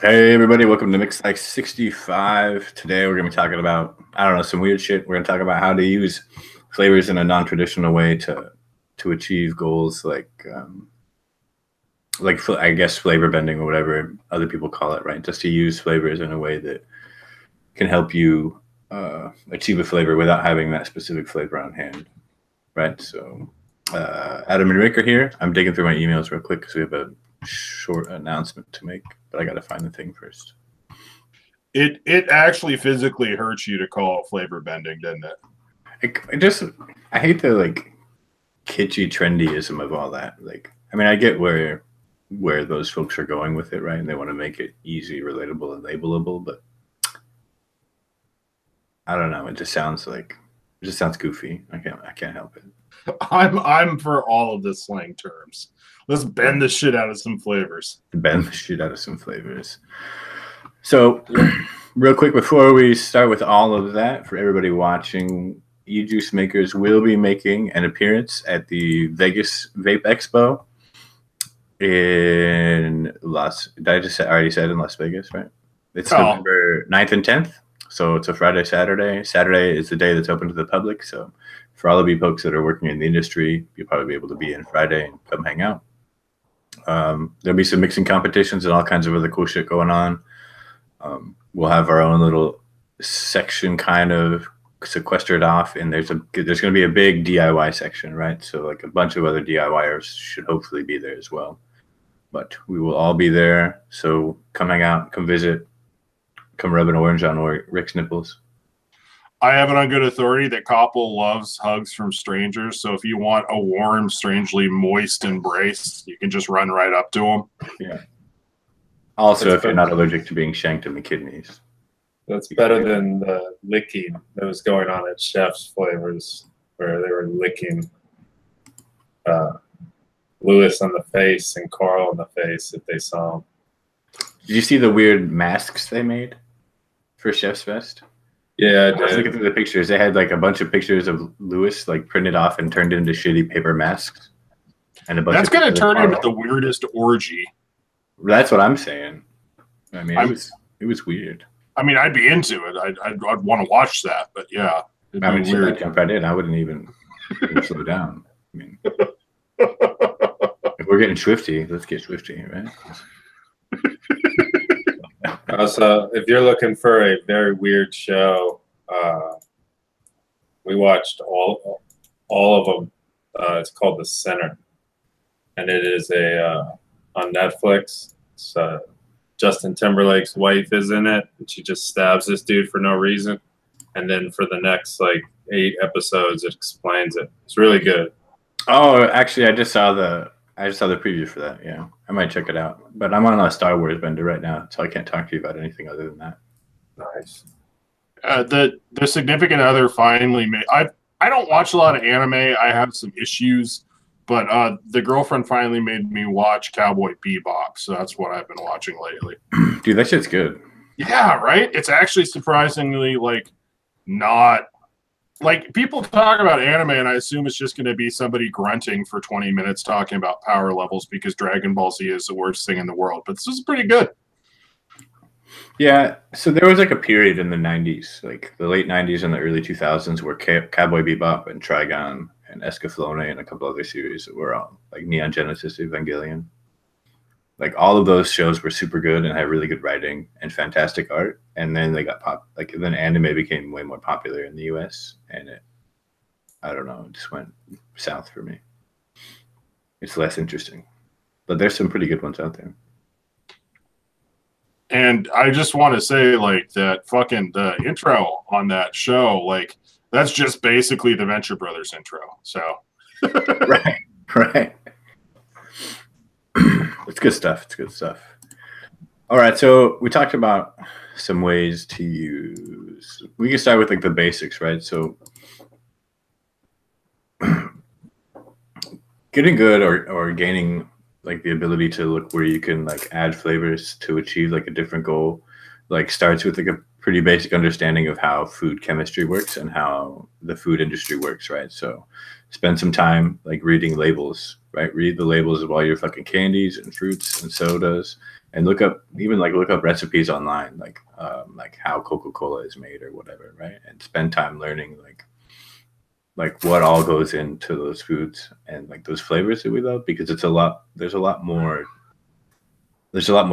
Hey everybody, welcome to Mixlife 65. Today we're going to be talking about, I don't know, some weird shit. We're going to talk about how to use flavors in a non-traditional way to achieve goals like I guess flavor bending or whatever other people call it, right? Just to use flavors in a way that can help you achieve a flavor without having that specific flavor on hand, right? So Adam and Rick are here. I'm digging through my emails real quick because we have a short announcement to make, but I got to find the thing first. It actually physically hurts you to call it flavor bending, doesn't it? I hate the like kitschy trendyism of all that. Like, I mean, I get where those folks are going with it, right? And they want to make it easy, relatable, and labelable, but I don't know. It just sounds goofy. I can't help it. I'm for all of the slang terms. Let's bend the shit out of some flavors. Bend the shit out of some flavors. So, real quick before we start with all of that, for everybody watching, E-Juice Makers will be making an appearance at the Vegas Vape Expo in already said in Las Vegas, right? It's November 9th and 10th. So it's a Friday, Saturday. Saturday is the day that's open to the public. So for all of you folks that are working in the industry, you'll probably be able to be in Friday and come hang out. There'll be some mixing competitions and all kinds of other cool shit going on. We'll have our own little section kind of sequestered off, and there's going to be a big DIY section, right? So like a bunch of other DIYers should hopefully be there as well. But we will all be there. So come hang out, come visit, come rub an orange on Rick's nipples. I have it on good authority that Koppel loves hugs from strangers. So if you want a warm, strangely moist embrace, you can just run right up to him. Yeah. Also, if you're not allergic to being shanked in the kidneys. That's better than the licking that was going on at Chef's Flavors, where they were licking Lewis on the face and Carl on the face if they saw him. Did you see the weird masks they made for Chef's Fest? Yeah, I was looking through the pictures. They had like a bunch of pictures of Lewis like printed off and turned into shitty paper masks. And a bunch That's going to turn into the weirdest orgy. That's what I'm saying. I mean, it was weird. I mean, I'd be into it. I'd want to watch that, but yeah. I mean, weird. I'd jump right in. I wouldn't even slow down. I mean, if we're getting swifty, let's get swifty, right? Also, if you're looking for a very weird show, we watched all of them. It's called The Center, and it is on Netflix. It's, Justin Timberlake's wife is in it, and she just stabs this dude for no reason. And then for the next like 8 episodes, it explains it. It's really good. Oh, actually, I just saw the preview for that. Yeah, I might check it out. But I'm on a Star Wars bender right now, so I can't talk to you about anything other than that. Nice. The significant other finally made. I don't watch a lot of anime. I have some issues, but the girlfriend finally made me watch Cowboy Bebop, so that's what I've been watching lately. Dude, that shit's good. Yeah, right. It's actually surprisingly like not. Like, people talk about anime, and I assume it's just going to be somebody grunting for 20 minutes talking about power levels because Dragon Ball Z is the worst thing in the world. But this is pretty good. Yeah, so there was like a period in the 90s, like the late 90s and the early 2000s, where Cowboy Bebop and Trigon and Escaflowne and a couple other series that were all like Neon Genesis Evangelion. Like all of those shows were super good and had really good writing and fantastic art. And then they got then anime became way more popular in the US, and I don't know, it just went south for me. It's less interesting, but there's some pretty good ones out there. And I just want to say, like, that fucking the intro on that show, like, that's just basically the Venture Brothers intro. So, right. It's good stuff. It's good stuff. All right, so we talked about some ways to use. We can start with like the basics, right? So getting good or gaining like the ability to look where you can like add flavors to achieve like a different goal, like starts with like a pretty basic understanding of how food chemistry works and how the food industry works, right? So spend some time like reading labels, right? Read the labels of all your fucking candies and fruits and sodas and look up recipes online, like how Coca-Cola is made or whatever, right? And spend time learning like what all goes into those foods and like those flavors that we love, because there's a lot more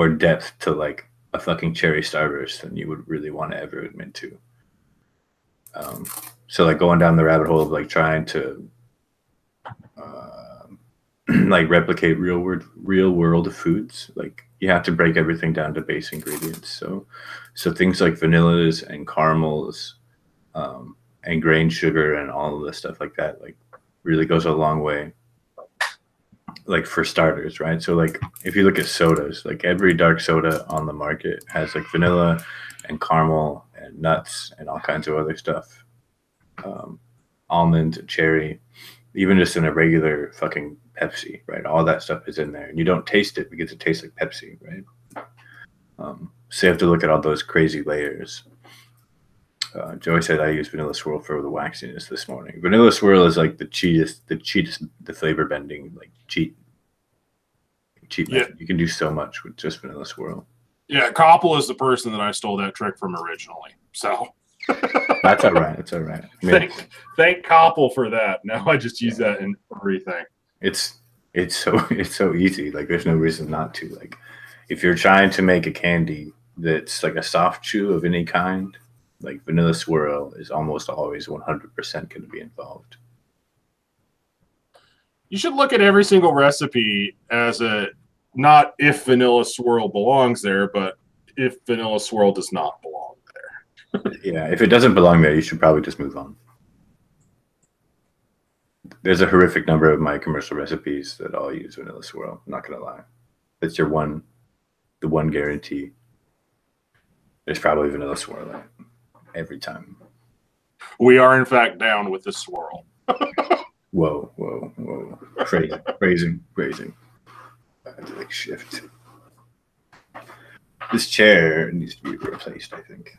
depth to like a fucking cherry starburst than you would really want to ever admit to. So like going down the rabbit hole of like trying to like replicate real world foods, like you have to break everything down to base ingredients. So things like vanillas and caramels, and grain sugar and all of this stuff like that, like really goes a long way, like for starters, right? So like if you look at sodas, like every dark soda on the market has like vanilla and caramel and nuts and all kinds of other stuff, almonds and cherry, even just in a regular fucking Pepsi, right? All that stuff is in there, and you don't taste it because it tastes like Pepsi, right? So you have to look at all those crazy layers. Joey said I use vanilla swirl for the waxiness this morning. Vanilla swirl is like the cheatest, the flavor bending, like cheat method. You can do so much with just vanilla swirl. Yeah, Koppel is the person that I stole that trick from originally. So that's all right. That's all right. I mean, thank Koppel for that. Now I just use that in everything. It's so easy. Like there's no reason not to. Like if you're trying to make a candy that's like a soft chew of any kind, like vanilla swirl is almost always 100% going to be involved. You should look at every single recipe as a, not if vanilla swirl belongs there, but if vanilla swirl does not belong there. Yeah, if it doesn't belong there, you should probably just move on. There's a horrific number of my commercial recipes that all use vanilla swirl. I'm not going to lie. That's the one guarantee. There's probably vanilla swirl in it every time. We are in fact down with the swirl. Whoa. Phrasing. I had to like shift. This chair needs to be replaced, I think.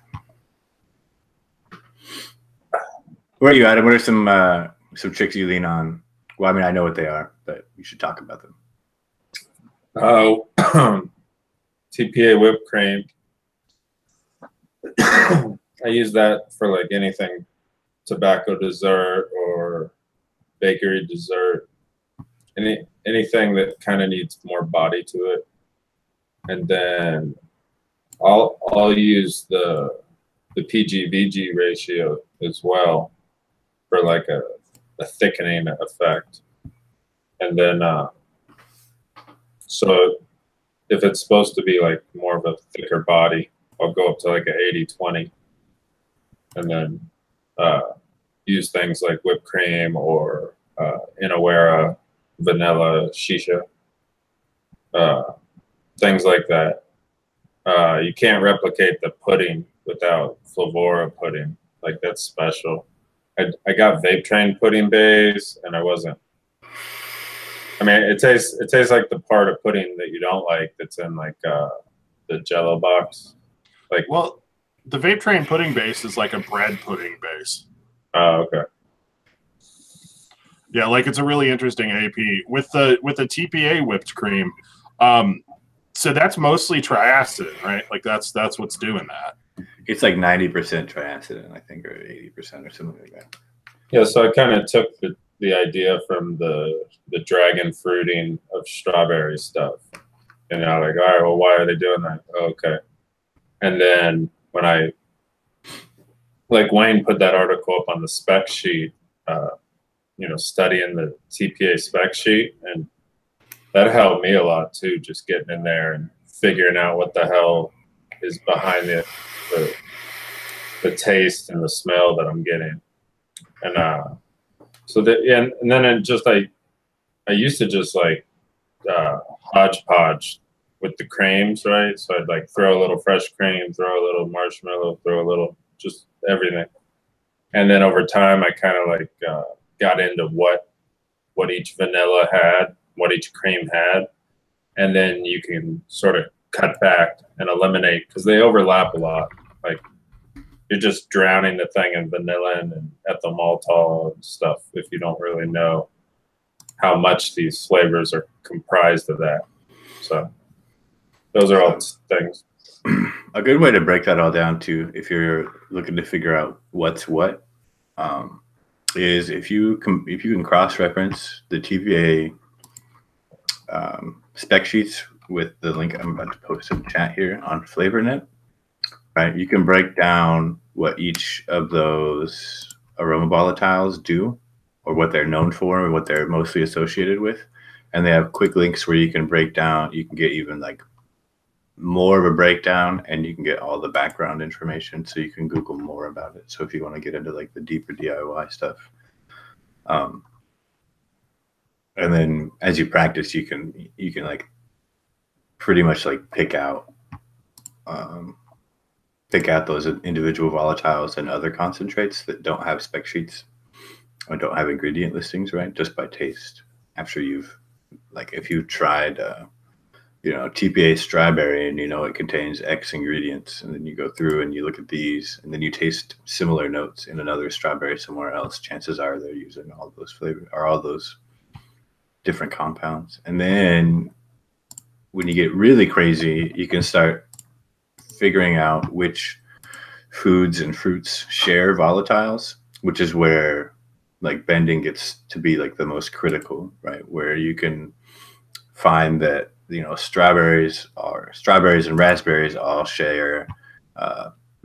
Where are you, Adam? What are some tricks you lean on? Well, I mean, I know what they are, but you should talk about them. Oh, TPA whipped cream. I use that for like anything, tobacco dessert or bakery dessert, anything that kind of needs more body to it. And then I'll use the PG-VG ratio as well for like a thickening effect. And then so if it's supposed to be like more of a thicker body, I'll go up to like an 80-20, and then use things like whipped cream or Inawera, vanilla, shisha, things like that. You can't replicate the pudding without Flavora pudding. Like that's special. I got Vape Train pudding base, and I wasn't. I mean, it tastes like the part of pudding that you don't like. That's in like the Jello box. Like, well, the Vape Train pudding base is like a bread pudding base. Oh, okay. Yeah, like it's a really interesting AP with the TPA whipped cream. So that's mostly triacid, right? Like that's what's doing that. It's like 90% triacid, I think, or 80% or something like that. Yeah, so I kind of took the idea from the dragon fruiting of strawberry stuff. And I'm like, all right, well, why are they doing that? Oh, okay. And then when like Wayne put that article up on the spec sheet, studying the TPA spec sheet, and that helped me a lot too, just getting in there and figuring out what the hell is behind the taste and the smell that I'm getting. And and then I used to just like hodgepodge with the creams, right? So I'd like throw a little fresh cream, throw a little marshmallow, throw a little just everything. And then over time, I kind of like got into what each vanilla had, what each cream had. And then you can sort of cut back and eliminate, because they overlap a lot. Like you're just drowning the thing in vanilla and ethyl maltol and stuff if you don't really know how much these flavors are comprised of that. So Those are all things. A good way to break that all down to, if you're looking to figure out what's what, is if you can cross-reference the TVA spec sheets with the link I'm about to post in the chat here on FlavorNet, right? You can break down what each of those aroma volatiles do, or what they're known for, or what they're mostly associated with. And they have quick links where you can break down, you can get even like more of a breakdown, and you can get all the background information, so you can Google more about it. So if you want to get into like the deeper DIY stuff, and then as you practice, you can like pretty much like pick out those individual volatiles and other concentrates that don't have spec sheets or don't have ingredient listings, right? Just by taste. After you've, like, if you've tried TPA strawberry, and it contains X ingredients, and then you go through and you look at these, and then you taste similar notes in another strawberry somewhere else, chances are they're using all those flavors or all those different compounds. And then when you get really crazy, you can start figuring out which foods and fruits share volatiles, which is where like bending gets to be like the most critical, right? Where you can find that strawberries and raspberries all share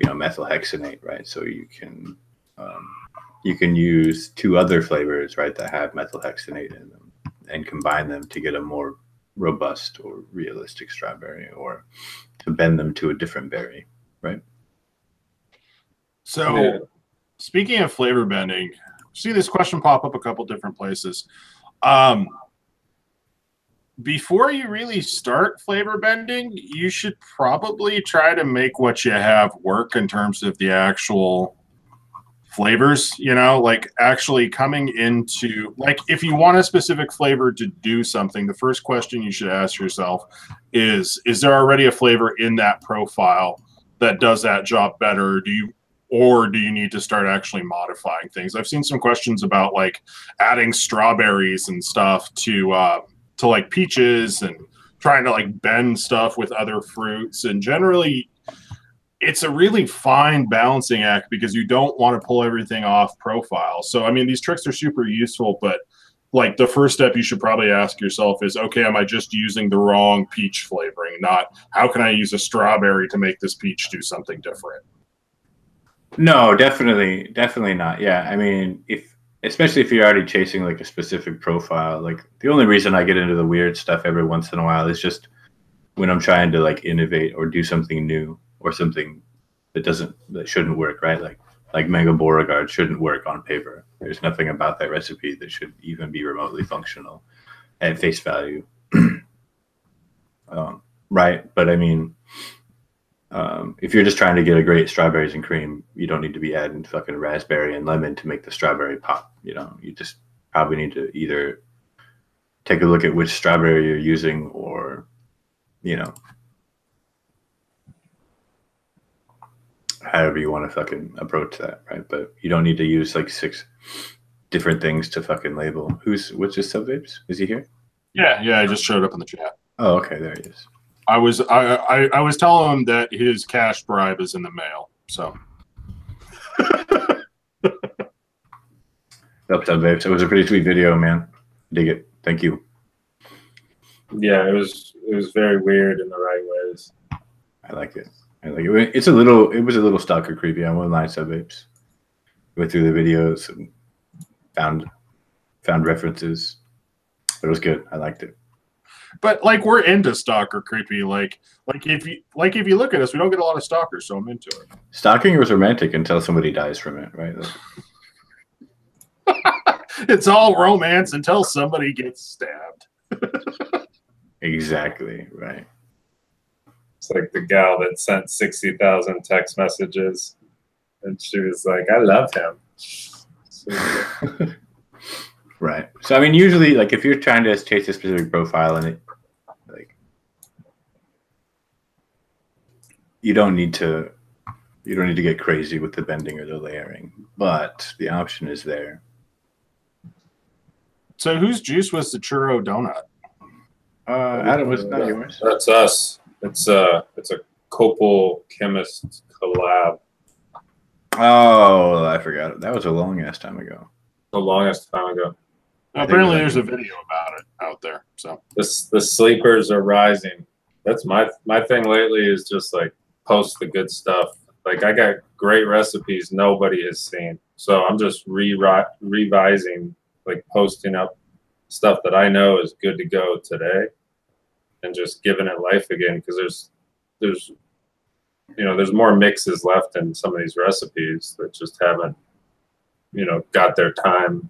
methylhexanate, right? So you can use two other flavors, right, that have methylhexanate in them, and combine them to get a more robust or realistic strawberry, or to bend them to a different berry, right? So speaking of flavor bending, see this question pop up a couple different places. Before you really start flavor bending, you should probably try to make what you have work in terms of the actual flavors, like actually coming into, like, if you want a specific flavor to do something, the first question you should ask yourself is there already a flavor in that profile that does that job better? Or do you need to start actually modifying things? I've seen some questions about like adding strawberries and stuff to like peaches, and trying to like bend stuff with other fruits. And generally it's a really fine balancing act, because you don't want to pull everything off profile. So, I mean, these tricks are super useful, but like the first step you should probably ask yourself is, okay, am I just using the wrong peach flavoring? Not, how can I use a strawberry to make this peach do something different? No, definitely not. Yeah, I mean, especially if you're already chasing like a specific profile, like the only reason I get into the weird stuff every once in a while is just when I'm trying to like innovate or do something new, or something that shouldn't work, right? Like mango Beauregard shouldn't work on paper. There's nothing about that recipe that should even be remotely functional at face value. Right. But I mean, if you're just trying to get a great strawberries and cream, you don't need to be adding fucking raspberry and lemon to make the strawberry pop. You just probably need to either take a look at which strawberry you're using, or however you want to fucking approach that, right? But you don't need to use like 6 different things to fucking label. What's his sub-vapes? Is he here? Yeah, I just showed up in the chat. Oh, okay, there he is. I was telling him that his cash bribe is in the mail. So Up, sub-vapes. It was a pretty sweet video, man. Dig it. Thank you. Yeah, it was very weird in the right ways. I like it. It was a little stalker creepy. I won't lie, sub-vapes. Went through the videos and found references. But it was good. I liked it. But like, we're into stalker creepy. Like if you look at us, we don't get a lot of stalkers, so I'm into it. Stalking was romantic until somebody dies from it, right? It's all romance until somebody gets stabbed. Exactly, right. It's like the gal that sent 60,000 text messages, and she was like, "I love him." So, right. So I mean, usually, like, if you're trying to chase a specific profile, and you don't need to get crazy with the bending or the layering, but the option is there. So whose juice was the churro donut? Adam, was not yours. That's us. It's a Copal chemist collab. Oh, I forgot. That was a long ass time ago. The longest time ago. Apparently, there's a video about it out there. So the sleepers are rising. That's my thing lately is just like post the good stuff. Like I got great recipes nobody has seen, so I'm just revising, like posting up stuff that I know is good to go today, and just giving it life again because there's more mixes left in some of these recipes that just haven't got their time.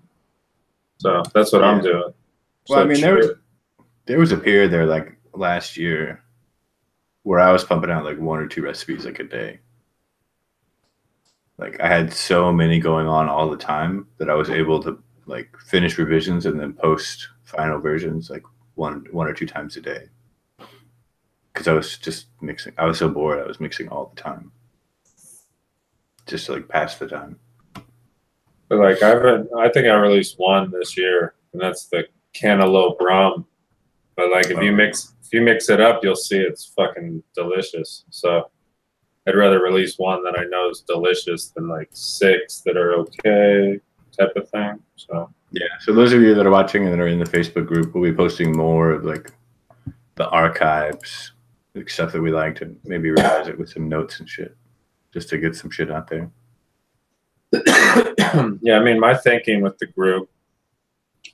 So that's what I'm doing. Well, I mean, there was a period there like last year where I was pumping out like 1 or 2 recipes like a day. Like I had so many going on all the time that I was able to like finish revisions and then post final versions like one or 2 times a day. Because I was just mixing. I was so bored. I was mixing all the time, just to like pass the time. But like I think I released one this year, and that's the cantaloupe rum. But like if you mix it up, you'll see it's fucking delicious. So I'd rather release one that I know is delicious than like 6 that are okay type of thing. So yeah. So those of you that are watching and that are in the Facebook group, we'll be posting more of like the archives, like stuff that we liked, and maybe revise it with some notes and shit, just to get some shit out there. Yeah, I mean, my thinking with the group,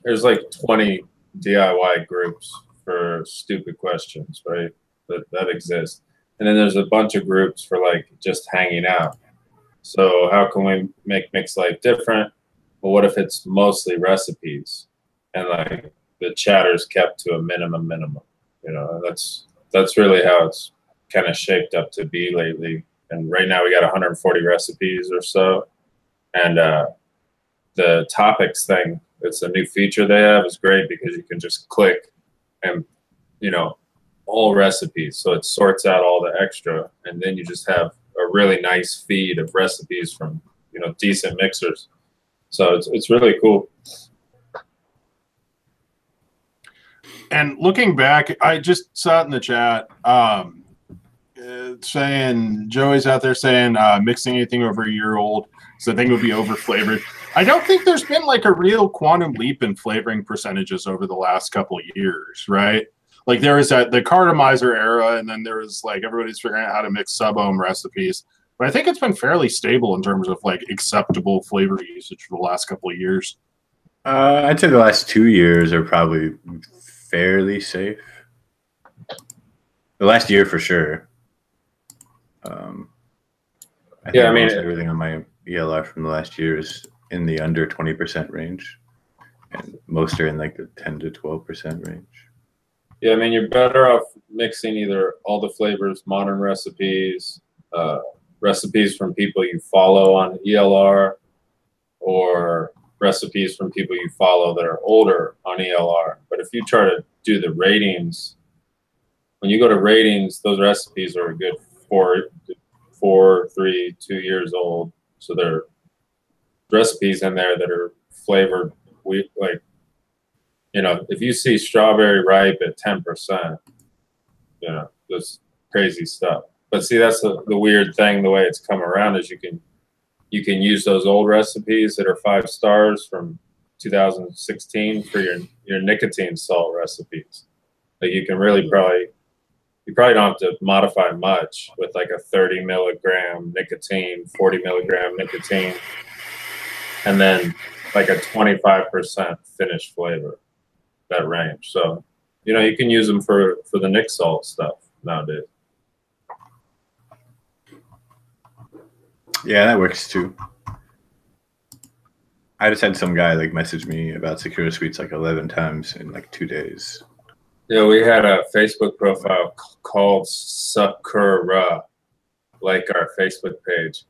there's like 20 DIY groups for stupid questions, right? That exist. And then there's a bunch of groups for like just hanging out. So how can we make Mixlife different? Well, what if it's mostly recipes and like the chatter's kept to a minimum? That's really how it's kind of shaped up to be lately. And right now we got 140 recipes or so. And the topics thing, it's a new feature they have, is great because you can just click and, all recipes. So it sorts out all the extra. And then you just have a really nice feed of recipes from, decent mixers. So it's really cool. And looking back, I just saw it in the chat saying, Joey's out there saying mixing anything over a year old, so I think it would be over flavored. I don't think there's been like a real quantum leap in flavoring percentages over the last couple of years, right? Like there was the cartomizer era, and then there was like everybody's figuring out how to mix sub-ohm recipes. But I think it's been fairly stable in terms of like acceptable flavor usage for the last couple of years. I'd say the last 2 years are probably fairly safe. The last year for sure. I mean, everything on my ELR from the last year is in the under 20% range, and most are in like the 10 to 12% range. Yeah, I mean, you're better off mixing either all the flavors, modern recipes, recipes from people you follow on ELR, or recipes from people you follow that are older on ELR. But if you try to do the ratings, when you go to ratings, those recipes are a good 4, 3, 2 years old. So there are recipes in there that are flavored. If you see strawberry ripe at 10%, that's crazy stuff. But see, that's the weird thing. The way it's come around is you can use those old recipes that are 5 stars from 2016 for your nicotine salt recipes. Like you can really you probably don't have to modify much with like a 30 milligram nicotine, 40 milligram nicotine, and then like a 25% finished flavor, that range. So, you can use them for the Nick salt stuff nowadays. Yeah, that works too. I just had some guy like message me about Sakura Sweets like 11 times in like 2 days. Yeah, we had a Facebook profile called Sakura, like our Facebook page.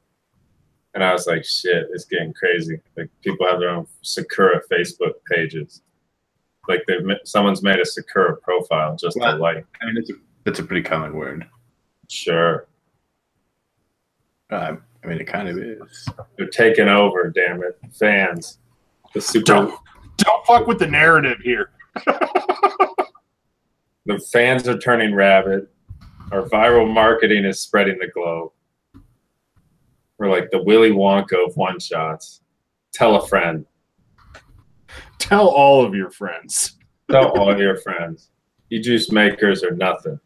And I was like, shit, it's getting crazy. Like people have their own Sakura Facebook pages. Like someone's made a Sakura profile just to like. I mean, it's a pretty common word. Sure. I mean, it kind of is. They're taking over, damn it. Fans. Don't fuck with the narrative here. The fans are turning rabid. Our viral marketing is spreading the globe. We're like the Willy Wonka of one-shots. Tell a friend. Tell all of your friends. Tell all your friends. E-juice makers are nothing.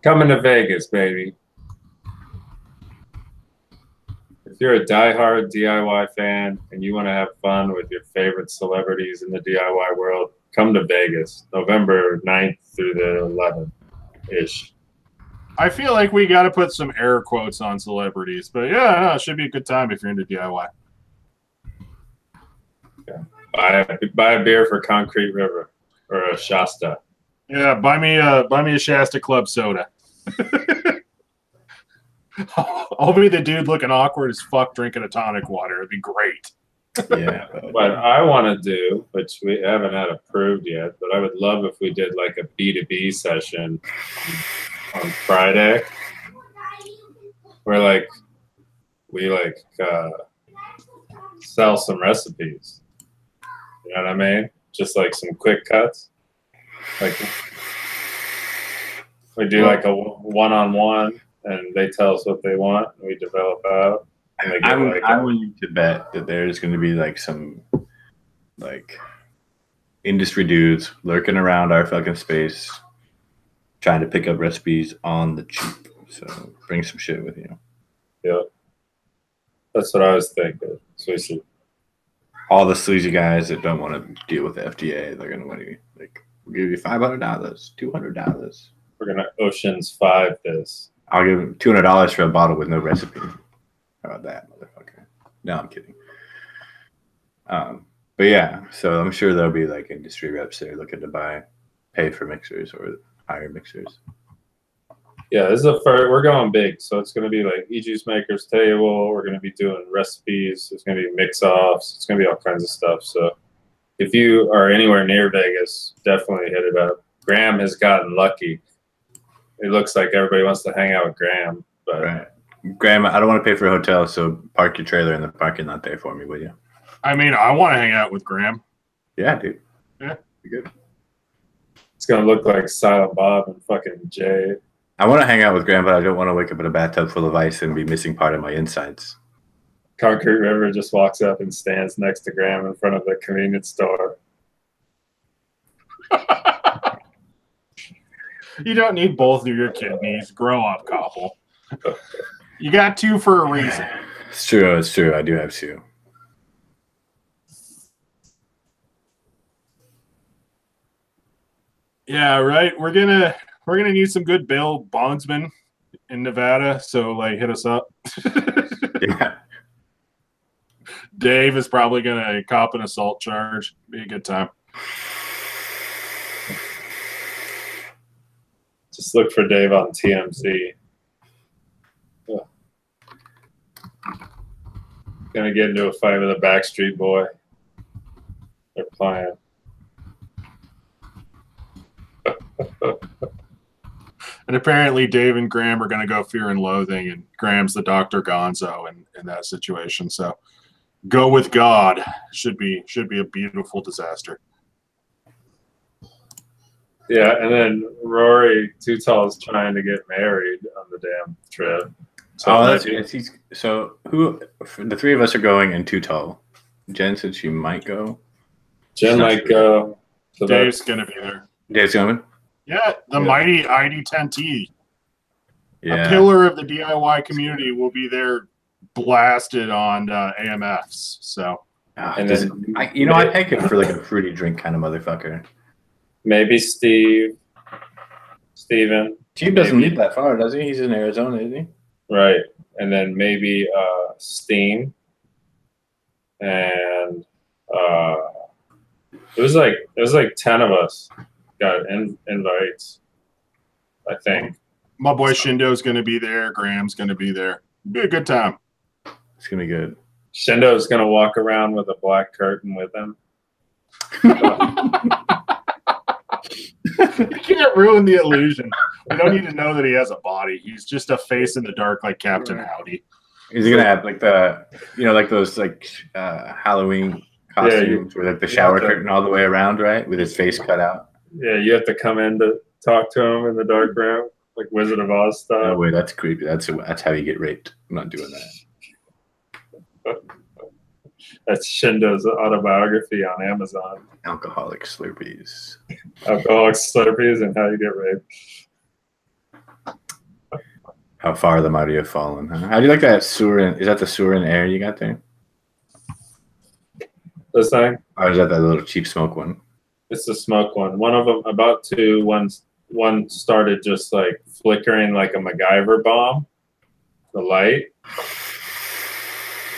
Coming to Vegas, baby. If you're a diehard DIY fan and you want to have fun with your favorite celebrities in the DIY world, come to Vegas, November 9th through the 11th-ish. I feel like we got to put some air quotes on celebrities, but yeah, no, it should be a good time if you're into DIY. Yeah. Buy a beer for Concrete River or a Shasta. Yeah, buy me a Shasta Club soda. I'll be the dude looking awkward as fuck drinking a tonic water. It'd be great. Yeah. What I want to do, which we haven't had approved yet, but I would love if we did like a B2B session on Friday, where we sell some recipes. You know what I mean? Just like some quick cuts. Like we do like a one-on-one, and they tell us what they want, and we develop out. I'm willing to bet that there's going to be like some like industry dudes lurking around our fucking space, trying to pick up recipes on the cheap. So bring some shit with you. Yeah, that's what I was thinking. So we should. All the sleazy guys that don't want to deal with the FDA, they're gonna want to like, we'll give you $500, $200. We're gonna Ocean's 5 this. I'll give him $200 for a bottle with no recipe. How about that, motherfucker? No, I'm kidding. But yeah, so I'm sure there'll be like industry reps there looking to pay for mixers or hire mixers. Yeah, this is we're going big, so it's going to be like e-juice makers table. We're going to be doing recipes. It's going to be mix-offs. It's going to be all kinds of stuff. So if you are anywhere near Vegas, definitely hit it up. Graham has gotten lucky. It looks like everybody wants to hang out with Graham. But right. Graham, I don't want to pay for a hotel, so park your trailer in the parking lot there for me, will you? I mean, I want to hang out with Graham. Yeah, dude. Yeah. Be good. It's going to look like Silent Bob and fucking Jay. I want to hang out with Graham, but I don't want to wake up in a bathtub full of ice and be missing part of my insides. Concrete River just walks up and stands next to Graham in front of the convenience store. You don't need both of your kidneys. Grow up, couple. You got two for a reason. It's true. It's true. I do have two. Yeah, right. We're gonna need some good bail bondsmen in Nevada. So like, hit us up. Yeah. Dave is probably gonna cop an assault charge. Be a good time. Just look for Dave on TMZ. Yeah. Gonna get into a fight with a Backstreet Boy. They're playing. And apparently Dave and Graham are going to go Fear and Loathing, and Graham's the Dr. Gonzo in that situation. So go with God. Should be a beautiful disaster. Yeah, and then Rory Too Tall is trying to get married on the damn trip. So that's good. So who? The three of us are going in Too Tall. Jen said she might go. Jen might go. So Dave's going to be there. Dave's coming. Yeah, the mighty ID10T. Yeah. A pillar of the DIY community will be there, blasted on AMFs. So, and then I take it for like a fruity drink kind of motherfucker. Maybe Steven. Steve doesn't need that far, does he? He's in Arizona, isn't he? Right, and then maybe Steam, and it was like 10 of us got invites, I think. My boy Shindo's going to be there. Graham's going to be there. Be a good time. It's going to be good. Shindo's going to walk around with a black curtain with him. You can't ruin the illusion. We don't need to know that he has a body. He's just a face in the dark like Captain Howdy. Is he going to have like those Halloween costumes with like the shower curtain all the way around, right? With his face cut out. Yeah, you have to come in to talk to him in the dark room, like Wizard of Oz style. No way, that's creepy. That's how you get raped. I'm not doing that. That's Shindo's autobiography on Amazon. Alcoholic Slurpees. Alcoholic Slurpees and how you get raped. How far the mighty have fallen, huh? How do you like that Surin? Is that the Surin air you got there? This thing? Or is that little cheap smoke one? It's the smoke one. One of them, about to, one started just like flickering like a MacGyver bomb, the light.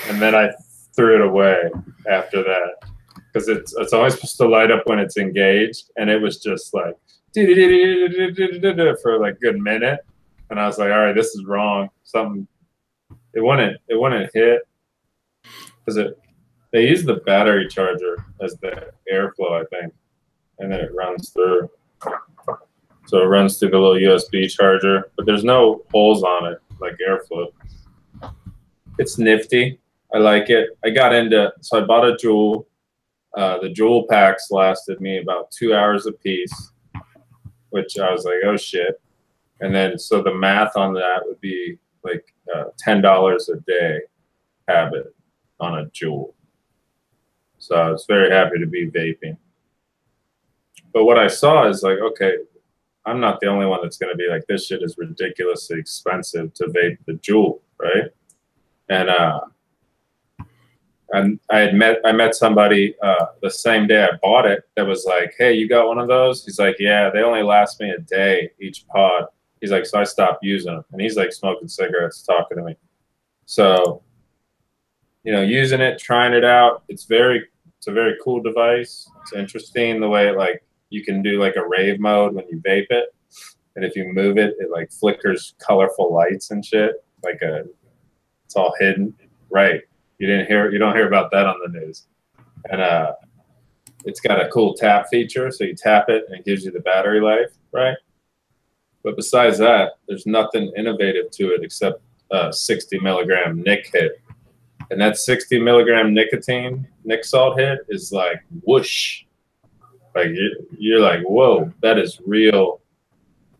And then I threw it away after that. Because it's only supposed to light up when it's engaged. And it was just like, for like a good minute. And I was like, all right, this is wrong. Something, it wouldn't hit. Because they use the battery charger as the airflow, I think. And then it runs through. So it runs through the little USB charger, but there's no holes on it like airflow. It's nifty. I like it. I got into, so I bought a Juul. The Juul packs lasted me about 2 hours a piece, which I was like, oh shit. And then, so the math on that would be like $10 a day habit on a Juul. So I was very happy to be vaping. But what I saw is like, okay, I'm not the only one that's going to be like, this shit is ridiculously expensive to vape the Juul, right? And I met somebody the same day I bought it that was like, hey, you got one of those? He's like, yeah, they only last me a day each pod. He's like, so I stopped using them. And he's like smoking cigarettes, talking to me. So, you know, using it, trying it out, it's a very cool device. It's interesting the way it, like, you can do like a rave mode when you vape it. And if you move it, it like flickers colorful lights and shit. Like it's all hidden. Right. You don't hear about that on the news. And it's got a cool tap feature. So you tap it and it gives you the battery life, right? But besides that, there's nothing innovative to it except 60 milligram nic hit. And that 60 milligram nicotine, nic salt hit is like whoosh. Like you're like, whoa, that is real.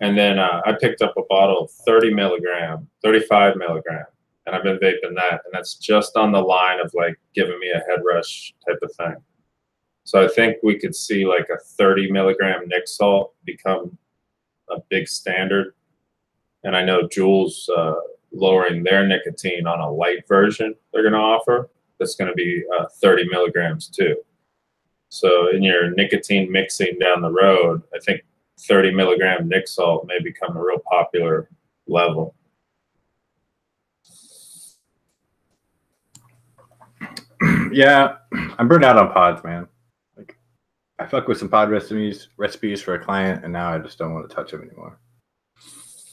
And then I picked up a bottle of 30 milligram, 35 milligram, and I've been vaping that. And that's just on the line of like giving me a head rush type of thing. So I think we could see like a 30 milligram nic salt become a big standard. And I know Juul's lowering their nicotine on a light version they're going to offer. That's going to be 30 milligrams too. So in your nicotine mixing down the road, I think 30 milligram nic salt may become a real popular level. Yeah, I'm burned out on pods, man. Like, I fuck with some pod recipes for a client, and now I just don't want to touch them anymore.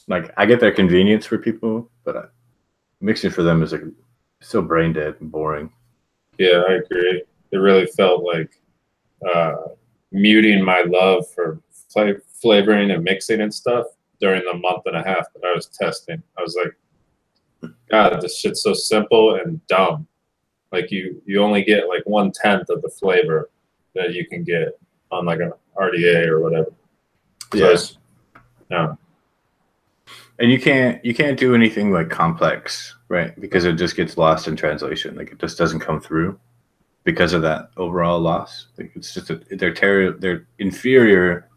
Like, I get their convenience for people, but mixing for them is like so brain dead and boring. Yeah, I agree. It really felt like muting my love for flavoring and mixing and stuff during the month and a half that I was testing. I was like, God, this shit's so simple and dumb. Like you only get like 1/10 of the flavor that you can get on like an RDA or whatever. Yes. So no. And you can't do anything like complex, right? Because it just gets lost in translation. Like it just doesn't come through because of that overall loss. Like it's just they're inferior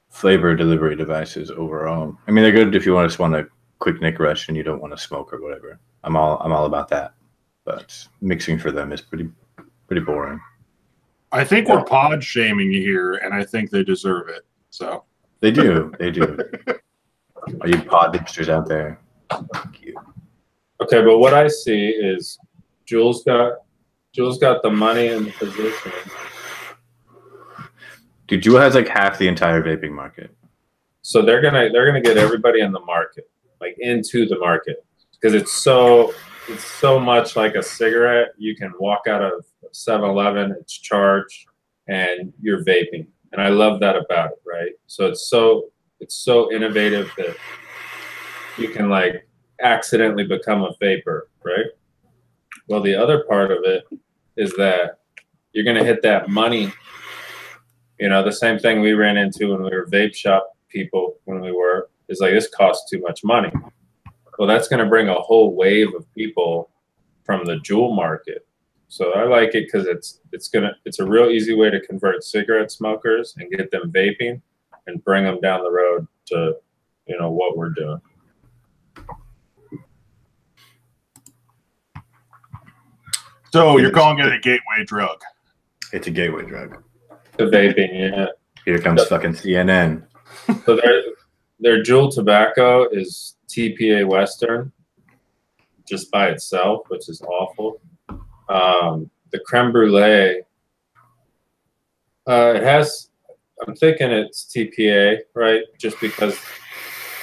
flavor delivery devices overall. I mean, they're good if you just want a quick nick rush and you don't want to smoke or whatever. I'm all about that. But mixing for them is pretty boring. I think we're pod shaming you here, and I think they deserve it. So they do. Are you pod hipsters out there? Thank you. Okay, but what I see is Juul's got the money and the position. Dude, Juul has like half the entire vaping market. So they're gonna get everybody in the market, like into the market, because it's so much like a cigarette. You can walk out of 7-Eleven, it's charged, and you're vaping. And I love that about it, right? So it's so innovative that you can like accidentally become a vapor, right? Well, the other part of it is that you're gonna hit that money You know, the same thing we ran into when we were vape shop people when we were is like, this costs too much money. Well, that's going to bring a whole wave of people from the jewel market. So I like it because it's a real easy way to convert cigarette smokers and get them vaping and bring them down the road to, you know, what we're doing. So you're calling it a gateway drug? It's a gateway drug. The vaping, yeah. Here comes fucking CNN. So their jewel tobacco is TPA Western, just by itself, which is awful. The creme brulee, it has, I'm thinking it's TPA, right? Just because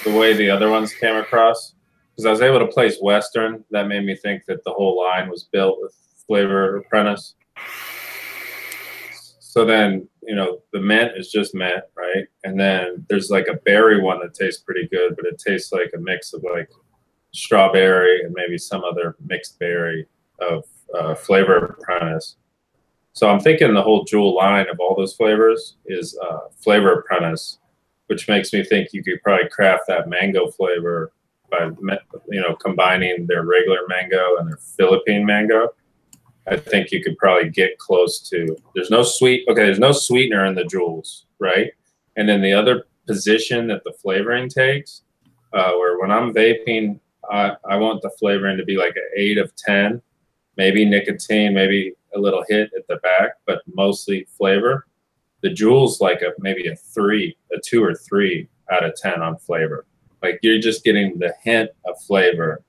the way the other ones came across. Because I was able to place Western, that made me think that the whole line was built with Flavor Apprentice. So then, you know, the mint is just mint, right? And then there's like a berry one that tastes pretty good, but it tastes like a mix of like strawberry and maybe some other mixed berry of Flavor Apprentice. So I'm thinking the whole jewel line of all those flavors is Flavor Apprentice, which makes me think you could probably craft that mango flavor by, you know, combining their regular mango and their Philippine mango. I think you could probably get close to, there's no sweetener in the jewels, right? And then the other position that the flavoring takes, where when I'm vaping, I want the flavoring to be like an 8 of 10, maybe nicotine, maybe a little hit at the back, but mostly flavor. The jewels like maybe a 2 or 3 out of 10 on flavor. Like you're just getting the hint of flavor,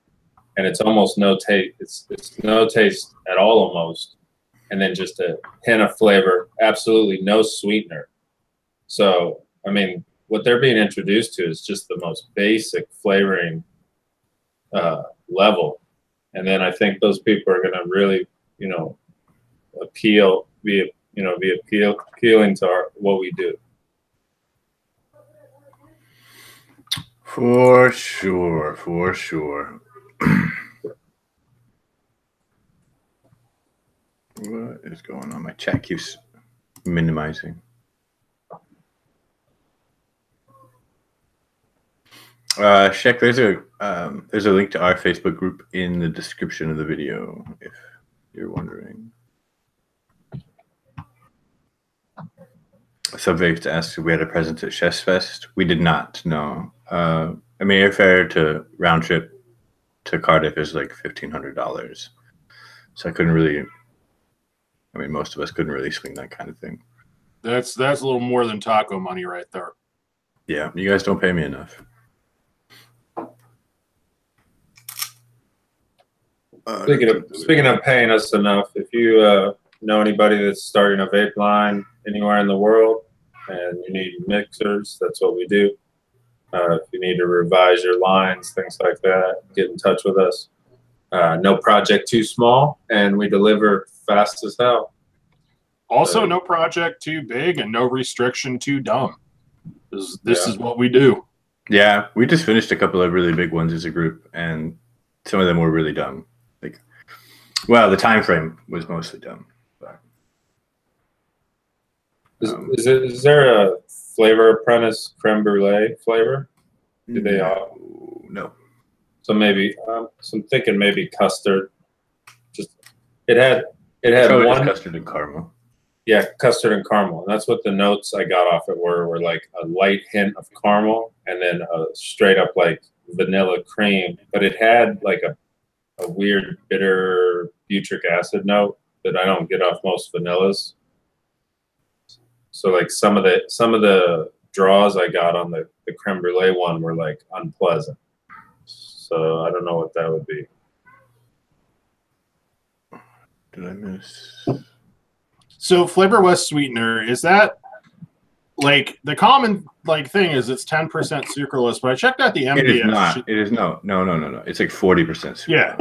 and it's almost no taste. It's no taste at all almost, and then just a hint of flavor. Absolutely no sweetener. So I mean, what they're being introduced to is just the most basic flavoring level, and then I think those people are going to really, you know, be appealing to what we do. For sure, for sure. What is going on? My chat keeps minimizing. Shek, there's a link to our Facebook group in the description of the video, if you're wondering. Subvapes asked if we had a presence at Chef's Fest. We did not, no. I mean, airfare to round trip to Cardiff is like $1,500. So I couldn't really, I mean, most of us couldn't really swing that kind of thing. That's a little more than taco money right there. Yeah, you guys don't pay me enough. Speaking of paying us enough, if you know anybody that's starting a vape line anywhere in the world and you need mixers, that's what we do. If you need to revise your lines, things like that, get in touch with us. No project too small, and we deliver fast as hell. Also, no project too big and no restriction too dumb. This is what we do. Yeah, we just finished a couple of really big ones as a group, and some of them were really dumb. Like, well, the time frame was mostly dumb. But, is there a Flavor Apprentice creme brulee flavor? Do they all? No. So maybe so I'm thinking maybe custard. Just it had one custard and caramel. Yeah, custard and caramel, and that's what the notes I got off it were like a light hint of caramel and then a straight up like vanilla cream, but it had like a weird bitter butyric acid note that I don't get off most vanillas. So like some of the draws I got on the creme brulee one were like unpleasant. So I don't know what that would be. Did I miss? So Flavor West sweetener, is that like the common like thing is it's 10% sucralose, but I checked out the MDS. It is not. It is no. It's like 40% sucralose. Yeah.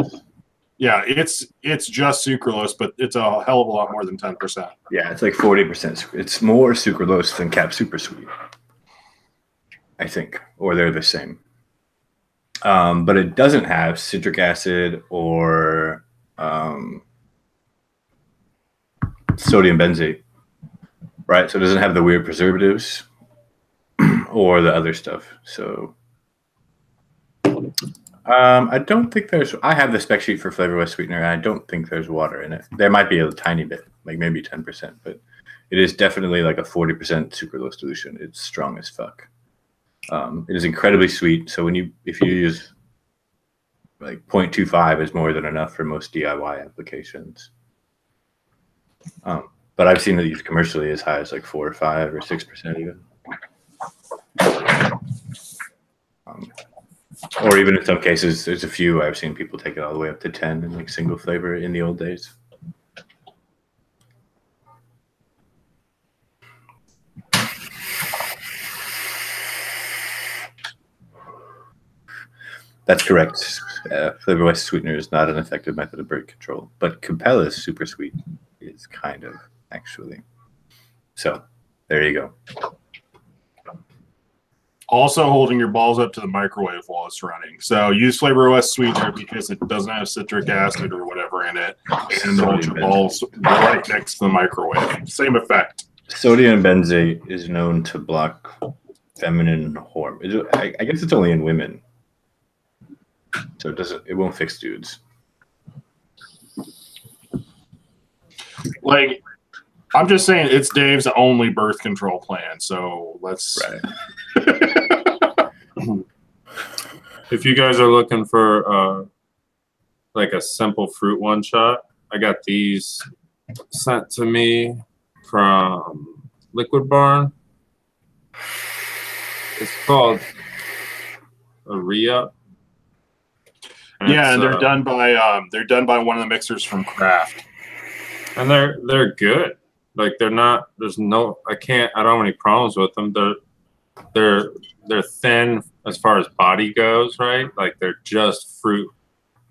Yeah, it's just sucralose, but it's a hell of a lot more than 10%. Yeah, it's like 40%. It's more sucralose than Cap Super Sweet, I think, or they're the same. But it doesn't have citric acid or sodium benzoate. Right, so it doesn't have the weird preservatives or the other stuff. So I don't think there's. I have the spec sheet for Flavor West sweetener. And I don't think there's water in it. There might be a tiny bit, like maybe 10%, but it is definitely like a 40% sucralose dilution. It's strong as fuck. It is incredibly sweet. So if you use like 0.25 is more than enough for most DIY applications. But I've seen it used commercially as high as like 4 or 5 or 6% even. Or even in some cases, there's a few I've seen people take it all the way up to 10 in like single flavor in the old days. That's correct. Flavor West sweetener is not an effective method of bird control, but Capella's super sweet is kind of, actually. So there you go. Also holding your balls up to the microwave while it's running. So use Flavor West sweetener because it doesn't have citric acid or whatever in it, and hold your balls right next to the microwave. Same effect. Sodium benzate is known to block feminine hormone. I guess it's only in women, so it won't fix dudes. Like, I'm just saying, it's Dave's only birth control plan. So let's. Right. If you guys are looking for like a simple fruit one shot, I got these sent to me from Liquid Barn. It's called a re-up. Yeah, and they're done by one of the mixers from Kraft. And they're good. Like they're not. There's no. I don't have any problems with them. They're thin as far as body goes, right? Like they're just fruit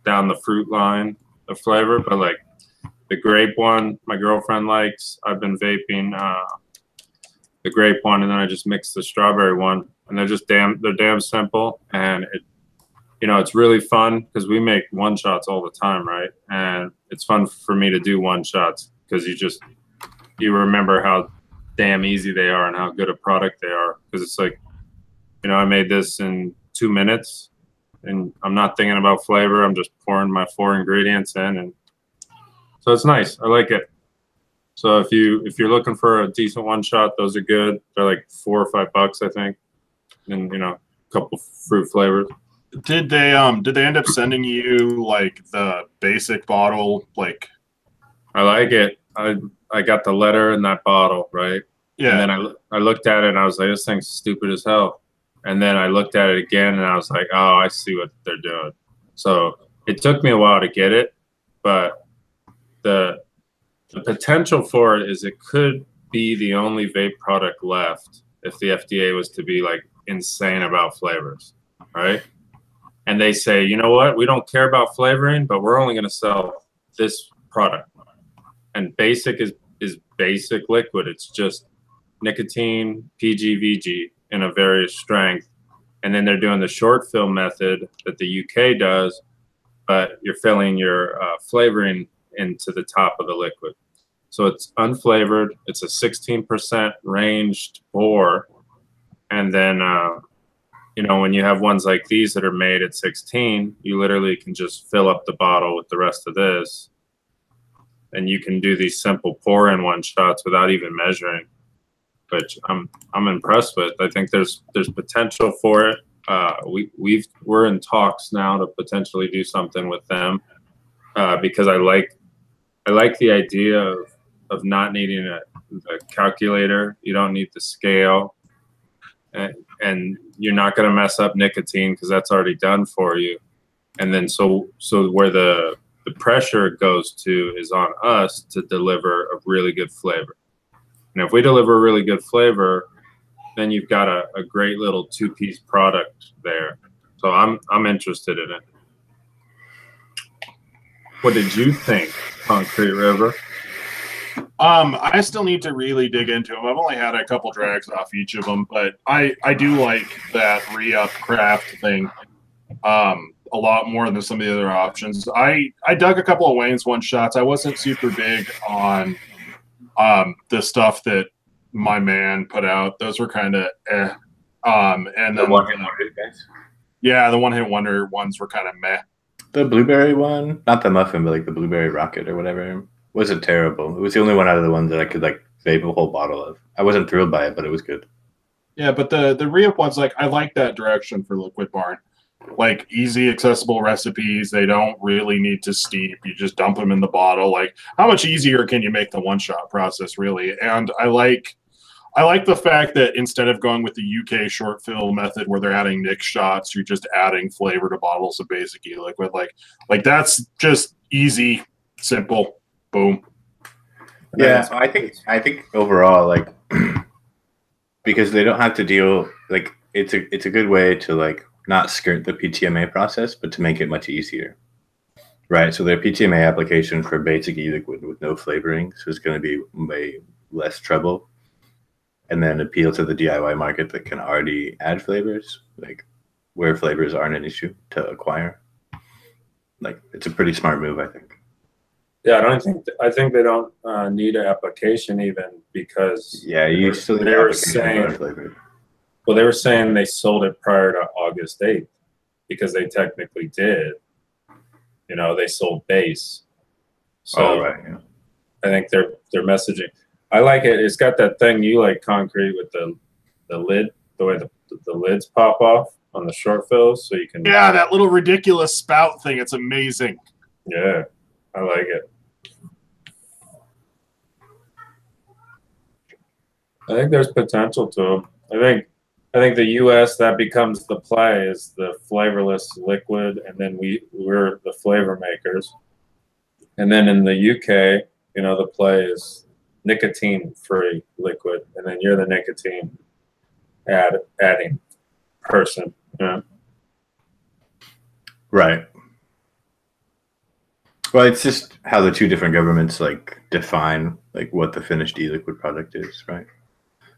down the fruit line of flavor. But like the grape one, my girlfriend likes. I've been vaping the grape one, and then I just mix the strawberry one, and they're damn simple, and it's really fun because we make one shots all the time, right? And it's fun for me to do one shots because you remember how damn easy they are and how good a product they are. Because it's like, I made this in 2 minutes, and I'm not thinking about flavor. I'm just pouring my 4 ingredients in, and so it's nice. I like it. So if you're looking for a decent one shot, those are good. They're like $4 or $5, I think, and a couple fruit flavors. Did they end up sending you like the basic bottle? Like, I like it. I got the letter in that bottle, right? Yeah. And then I looked at it and I was like, this thing's stupid as hell. And then I looked at it again and I was like, oh, I see what they're doing. So it took me a while to get it, but the potential for it is it could be the only vape product left if the FDA was to be like insane about flavors, right? And they say, you know what? We don't care about flavoring, but we're only going to sell this product. And basic is basic liquid. It's just nicotine, PGVG in a various strength. And then they're doing the short fill method that the UK does, but you're filling your flavoring into the top of the liquid. So it's unflavored. It's a 16% ranged pour. And then, when you have ones like these that are made at 16, you literally can just fill up the bottle with the rest of this. And you can do these simple pour-in one shots without even measuring, which I'm impressed with. I think there's potential for it. We're in talks now to potentially do something with them because I like the idea of not needing a calculator. You don't need the scale, and you're not going to mess up nicotine because that's already done for you. And then so where the pressure goes to is on us to deliver a really good flavor. And if we deliver a really good flavor, then you've got a great little 2-piece product there. So I'm interested in it. What did you think, Concrete River? I still need to really dig into them. I've only had a couple drags off each of them, but I do like that re-up craft thing a lot more than some of the other options. I dug a couple of Wayne's one shots. I wasn't super big on the stuff that my man put out. Those were kind of and the then one hit wonder guys. Yeah, the one hit wonder ones were kind of meh. The blueberry one, not the muffin, but like the blueberry rocket or whatever, wasn't terrible. It was the only one out of the ones that I could like save a whole bottle of. I wasn't thrilled by it, but it was good. Yeah, but the re-up ones, like I like that direction for Liquid Barn. Like easy, accessible recipes. They don't really need to steep. You just dump them in the bottle. Like how much easier can you make the one-shot process, really? And I like the fact that instead of going with the UK short fill method where they're adding Nick shots, you're just adding flavor to bottles of basic e-liquid. Like that's just easy, simple, boom. Yeah, I think overall, like, because they don't have to deal, like, it's a good way to like not skirt the PTMA process, but to make it much easier, right? So their PTMA application for basic e-liquid with no flavorings is going to be way less trouble, and then appeal to the DIY market that can already add flavors, like where flavors aren't an issue to acquire. Like, it's a pretty smart move, I think. Yeah, I think they don't need an application even because you still need they an were application saying, for flavor. well, they were saying they sold it prior to August 8th because they technically did. You know, they sold base. So right, yeah. I think their messaging. I like it. It's got that thing you like, concrete, with the lid, the way the lids pop off on the short fills, so you can. Yeah, that little ridiculous spout thing. It's amazing. Yeah, I like it. I think there's potential to them. I think the U.S. that becomes the play is the flavorless liquid, and then we're the flavor makers. And then in the UK, you know, the play is nicotine-free liquid, and then you're the nicotine adding person. Yeah. Right. Well, it's just how the two different governments like define like what the finished e-liquid product is, right?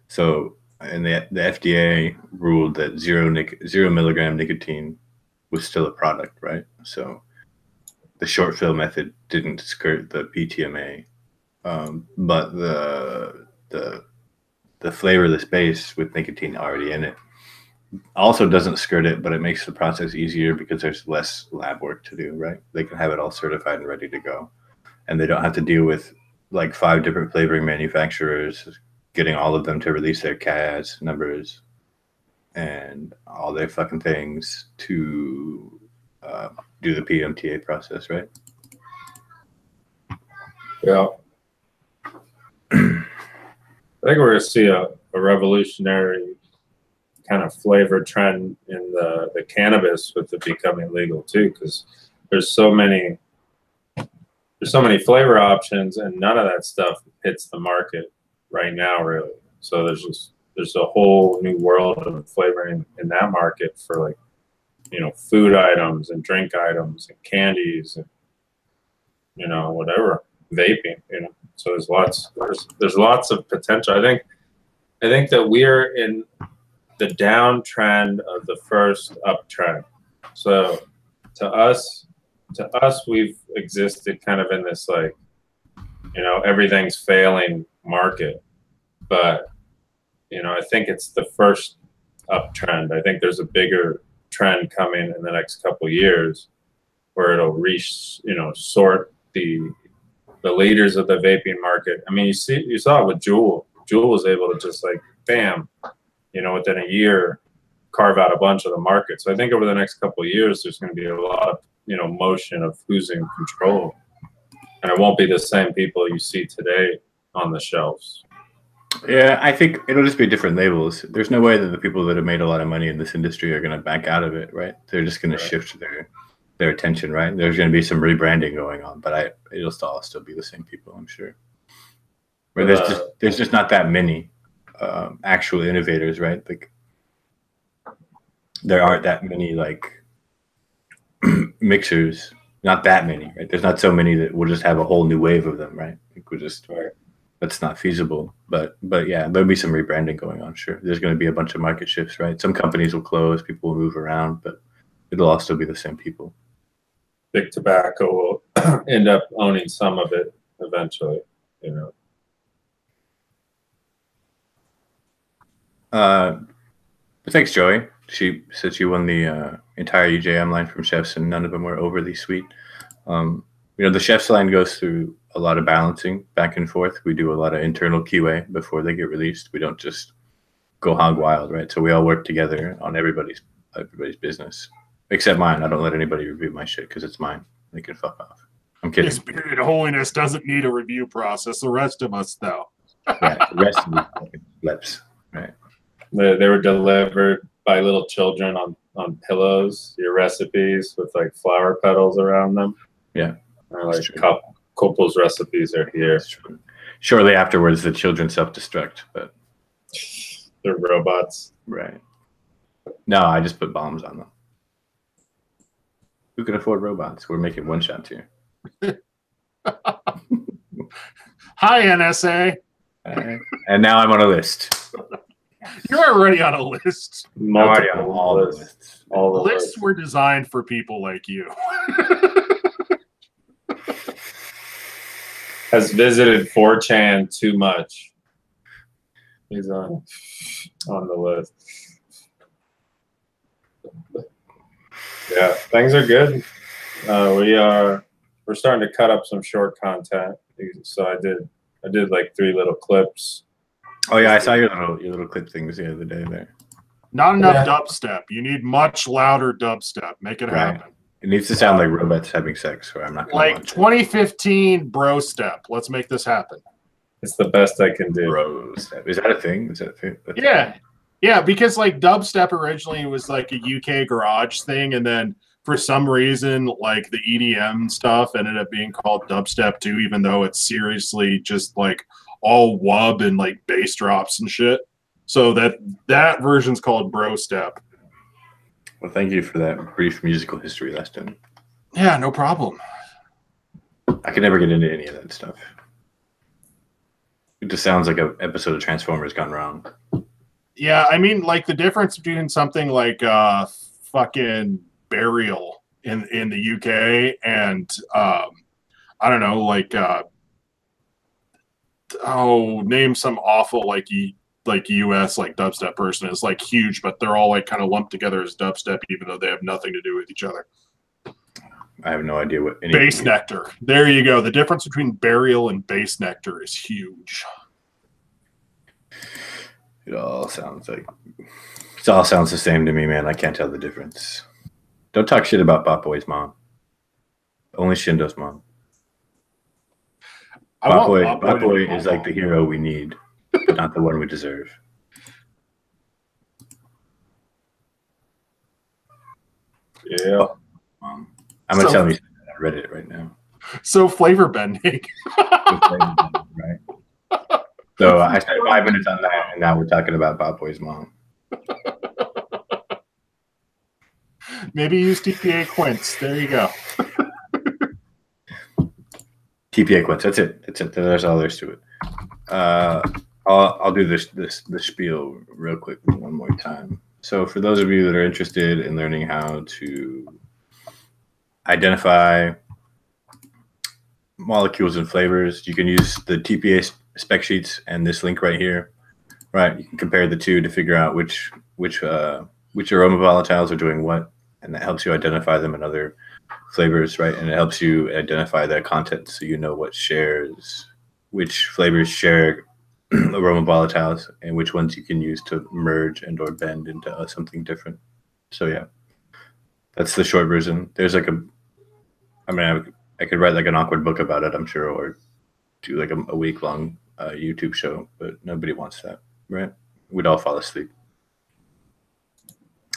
So, and the FDA ruled that 0 milligram nicotine was still a product, right? So, the short fill method didn't skirt the PTMA, but the flavorless base with nicotine already in it also doesn't skirt it, but it makes the process easier because there's less lab work to do, right? They can have it all certified and ready to go, and they don't have to deal with like 5 different flavoring manufacturers, getting all of them to release their CAS numbers and all their fucking things to do the PMTA process, right? Yeah. I think we're going to see a revolutionary kind of flavor trend in the cannabis with it becoming legal too, because there's so many flavor options, and none of that stuff hits the market right now, really. So there's a whole new world of flavoring in that market for, like, you know, food items and drink items and candies and, you know, whatever, vaping, you know. So there's lots of potential. I think that we're in the downtrend of the first uptrend. So to us, we've existed kind of in this, like, you know, everything's failing market. But, you know, I think it's the first uptrend. I think there's a bigger trend coming in the next couple of years where it'll reach, you know, sort the leaders of the vaping market. I mean, you saw it with Juul. Juul was able to just, like, bam, you know, within a year, carve out a bunch of the market. So I think over the next couple of years, there's going to be a lot of, you know, motion of who's in control. And it won't be the same people you see today on the shelves. Yeah, I think it'll just be different labels. There's no way that the people that have made a lot of money in this industry are going to back out of it, right? They're just going to shift their attention, right? There's going to be some rebranding going on, but it'll still be the same people, I'm sure. Where there's just not that many actual innovators, right? Like, there aren't that many like mixers, not that many, right? There's not so many that we'll just have a whole new wave of them, right? Like, that's not feasible. But yeah, there'll be some rebranding going on. Sure, there's going to be a bunch of market shifts, right? Some companies will close, people will move around, but it'll all still be the same people. Big Tobacco will end up owning some of it eventually, you know. Thanks, Joey. She said she won the entire UJM line from chefs, and none of them were overly sweet. The chef's line goes through a lot of balancing back and forth. We do a lot of internal QA before they get released. We don't just go hog wild, right? So we all work together on everybody's business, except mine. I don't let anybody review my shit because it's mine. They can fuck off. I'm kidding. His Spirit of Holiness doesn't need a review process. The rest of us, though. Yeah, the rest of the fucking flips, right? They were delivered by little children on pillows. Your recipes with like flower petals around them. Yeah, or like couples recipes are here. Shortly afterwards, the children self-destruct, but they're robots. Right. No, I just put bombs on them. Who can afford robots? We're making one shots here. Hi, NSA. And now I'm on a list. You're already on a list. I'm already on all the lists. All the lists were designed for people like you. Has visited 4chan too much. He's on the list. Yeah, things are good. We're starting to cut up some short content. So I did like 3 little clips. Oh yeah, I saw your little clip things the other day there. Not enough dubstep. You need much louder dubstep. Make it happen. It needs to sound like robots having sex, or I'm not gonna like 2015 bro step. Let's make this happen. It's the best I can do. Bro step. Is that a thing? Is that a thing? Yeah, because like dubstep originally was like a UK garage thing, and then for some reason, like the EDM stuff ended up being called dubstep too, even though it's seriously just like all wub and like bass drops and shit. So that version's called bro step. Well, thank you for that brief musical history lesson. Yeah, no problem. I could never get into any of that stuff. It just sounds like an episode of Transformers gone wrong. Yeah, I mean, like the difference between something like fucking Burial in the UK and I don't know, like name some awful like US like dubstep person is like huge, but they're all like kind of lumped together as dubstep, even though they have nothing to do with each other. I have no idea what Bass Nectar. There you go. The difference between Burial and Bass Nectar is huge. It all sounds the same to me, man. I can't tell the difference. Don't talk shit about Bot Boy's mom. Only Shindo's mom. Bot Boy is like the hero we need, but not the one we deserve. Yeah. I'm gonna tell you on Reddit right now. So flavor bending. Right. So I spent 5 minutes on that, and now we're talking about Bot Boy's mom. Maybe use TPA Quince. There you go. TPA Quince. That's it. There's all there is to it. I'll do this spiel real quick one more time. So for those of you that are interested in learning how to identify molecules and flavors, you can use the TPA spec sheets and this link right here. Right, you can compare the two to figure out which aroma volatiles are doing what, and that helps you identify them in other flavors, right? And it helps you identify their content, so you know which flavors share aroma volatiles and which ones you can use to merge and or bend into something different. So yeah, that's the short version. There's like I could write like an awkward book about it, I'm sure, or do like a week-long YouTube show, but nobody wants that, right? We'd all fall asleep.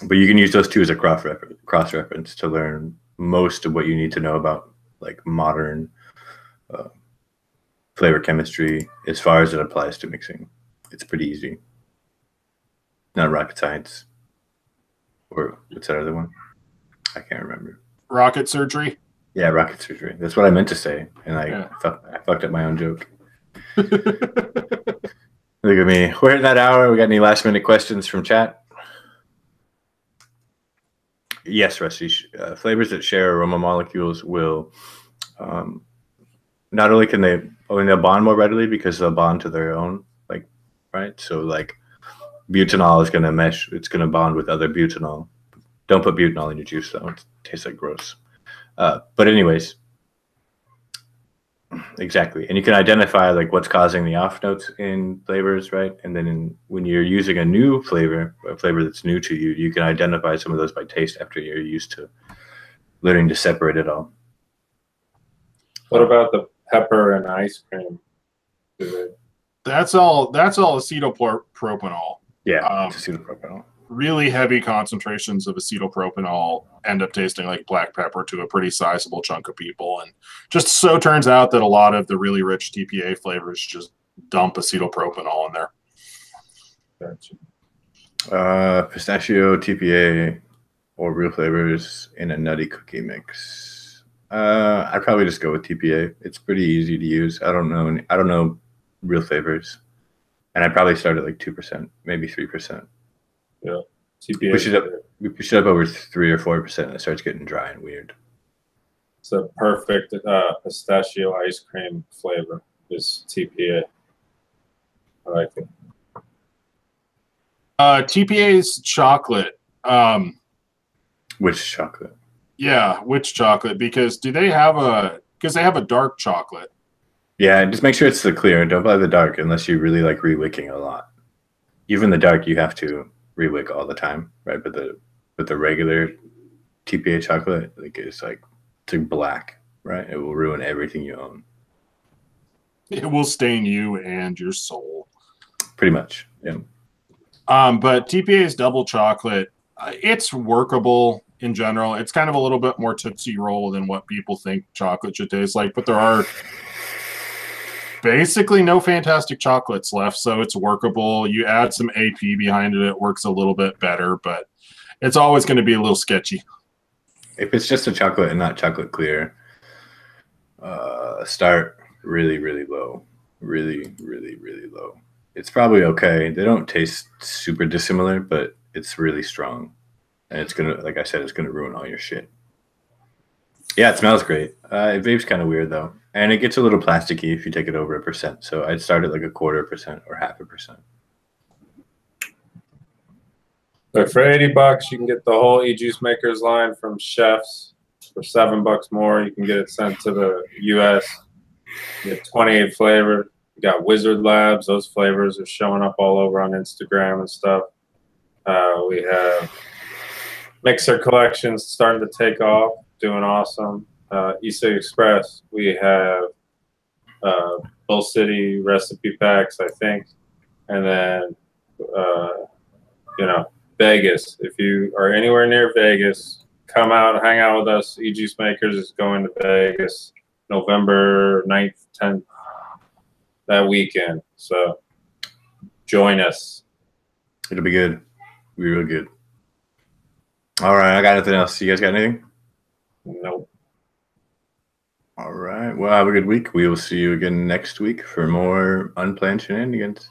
But you can use those two as a cross-reference to learn most of what you need to know about like modern flavor chemistry as far as it applies to mixing. It's pretty easy. Not rocket science. Or what's that other one? I can't remember. Rocket surgery? Yeah, rocket surgery. That's what I meant to say, and I fucked up my own joke. Look at me. We're in that hour. We got any last-minute questions from chat? Yes, Rusty. Flavors that share aroma molecules will not only they'll bond more readily because they'll bond to their own, like, right? So like butanol is going to mesh. It's going to bond with other butanol. Don't put butanol in your juice, though. It tastes like gross. But anyways, exactly. And you can identify like what's causing the off notes in flavors, right? And then when you're using a new flavor, a flavor that's new to you, you can identify some of those by taste after you're used to learning to separate it all. What about the pepper and ice cream? That's all acetylpropanol. Yeah, it's acetylpropanol. Really heavy concentrations of acetylpropanol end up tasting like black pepper to a pretty sizable chunk of people. And just so turns out that a lot of the really rich TPA flavors just dump acetylpropanol in there. Gotcha. Pistachio, TPA, or real flavors in a nutty cookie mix. I'd probably just go with TPA. It's pretty easy to use. I don't know real flavors. And I'd probably start at like 2%, maybe 3%. Yeah, TPA. We push it up over 3 or 4%, and it starts getting dry and weird. It's a perfect pistachio ice cream flavor. Is TPA. I like it. TPA's chocolate. Which chocolate? Yeah, which chocolate? Because they have a dark chocolate. Yeah, just make sure it's the clear. Don't buy the dark unless you really like re-wicking a lot. Even the dark, you have to re-wick all the time, right? But the regular TPA chocolate, like it's like black, right? It will ruin everything you own. It will stain you and your soul. Pretty much, yeah. But TPA's double chocolate, it's workable in general. It's kind of a little bit more Tootsie Roll than what people think chocolate should taste like, but there are basically no fantastic chocolates left, so it's workable. You add some AP behind it, it works a little bit better, but it's always going to be a little sketchy. If it's just a chocolate and not chocolate clear, start really, really low. Really, really, really low. It's probably okay. They don't taste super dissimilar, but it's really strong. And it's going to, like I said, it's going to ruin all your shit. Yeah, it smells great. It vapes kind of weird, though. And it gets a little plasticky if you take it over 1%. So I'd start at like 1/4% or 0.5%. But for $80, you can get the whole e-juice makers line from Chefs. For $7 more, you can get it sent to the U.S. You get 28 flavors. You got Wizard Labs. Those flavors are showing up all over on Instagram and stuff. We have Mixer collections starting to take off, doing awesome. e-cig Express. We have Bull City recipe packs, I think. And then, Vegas. If you are anywhere near Vegas, come out and hang out with us. E-Juice Makers is going to Vegas November 9th, 10th, that weekend. So join us. It'll be good. It'll be real good. All right. I got nothing else. You guys got anything? Nope. All right. Well, have a good week. We will see you again next week for more unplanned shenanigans.